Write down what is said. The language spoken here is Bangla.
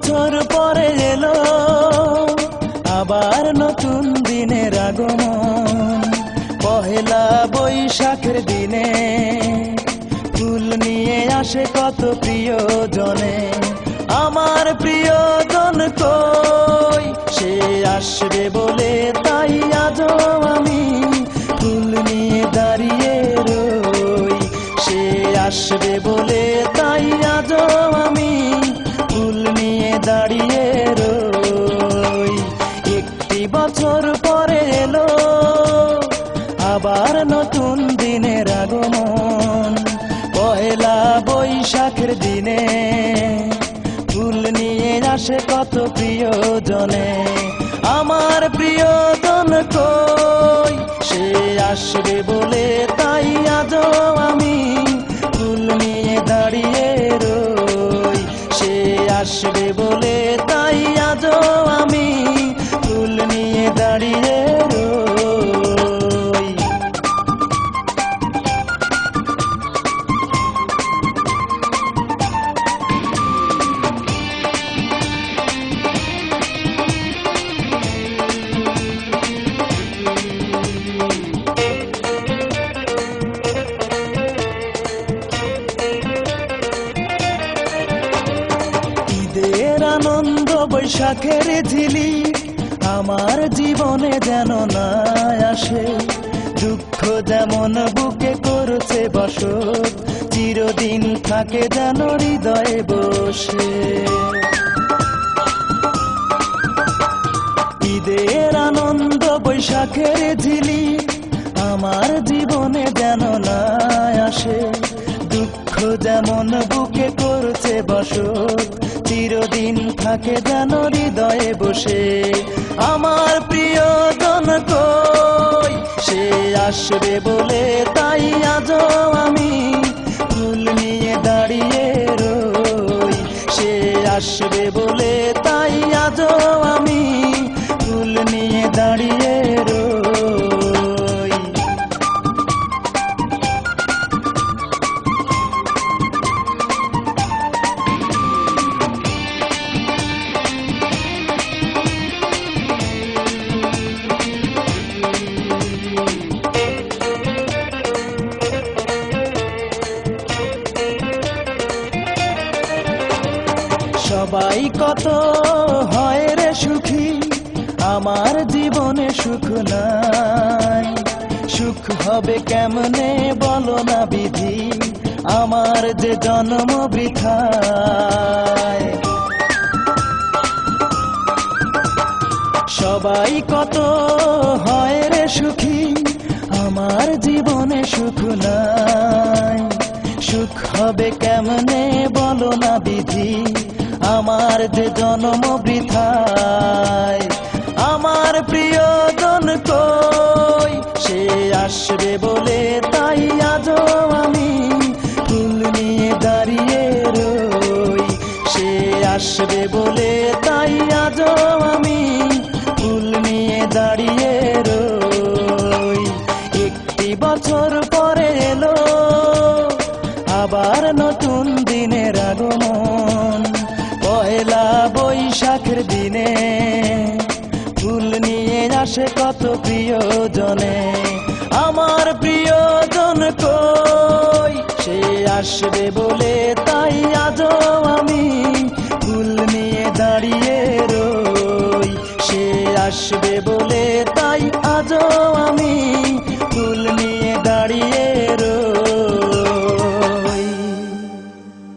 বছর পরে এলো আবার নতুন দিনের আগমন। পহেলা বৈশাখের দিনে ফুল নিয়ে আসে কত প্রিয়জনে। আমার প্রিয়জন কই, সে আসবে বলে তাই আজও আমি ফুল নিয়ে দাঁড়িয়ে রই। সে আসবে বলে তাই আজও আমি ফুল নিয়ে দাঁড়িয়ে রই। একটি বছর পরে এলো আবার নতুন দিনের আগমন। পহেলা বৈশাখের দিনে ফুল নিয়ে আসে কত প্রিয়জনে। আমার প্রিয়জন কই, সে আসবে বলে তাই আজও আমি ফুল নিয়ে দাঁড়িয়ে রই। সে আসবে বলে তাই আজও আমি ফুল নিয়ে দাঁড়িয়ে রই। আনন্দ বৈশাখের ঝিলিক আমার জীবনে যেন না আসে। দুঃখ যেমন বুকে করছে বসত, চিরদিন থাকে যেন হৃদয়ে বসে। ঈদের আনন্দ বৈশাখের ঝিলিক আমার জীবনে যেন না আসে। দুঃখ যেমন বুকে করছে বসত, চিরদিন থাকে যেন হৃদয়ে বসে। আমার প্রিয়জন কই, সে আসবে বলে তাই আজও আমি ফুল নিয়ে দাঁড়িয়ে রই। সে আসবে বলে তাই আজও আমি ফুল নিয়ে দাঁড়িয়ে রই। সবাই কত হয় রে সুখী, আমার জীবনে সুখ নাই। সুখ হবে কেমনে বলো না বিধি, আমার যে জন্ম বৃথায়। সবাই কত হয় রে সুখী, আমার জীবনে সুখ নাই। সুখ হবে কেমনে বলো না বিধি, আমার যে জন্ম বৃথায়। আমার প্রিয়জন কই, সে আসবে বলে তাই আজও আমি ফুল নিয়ে দাঁড়িয়ে রই। সে আসবে বলে তাই আজও আমি ফুল নিয়ে দাঁড়িয়ে রই। একটি বছর পরে এলো আবার নতুন দিনের আগমন। পহেলা বৈশাখের দিনে ফুল নিয়ে আসে কত প্রিয়জনে। আমার প্রিয়জন কই, সে আসবে বলে তাই আজও আমি ফুল নিয়ে দাঁড়িয়ে রই। সে আসবে বলে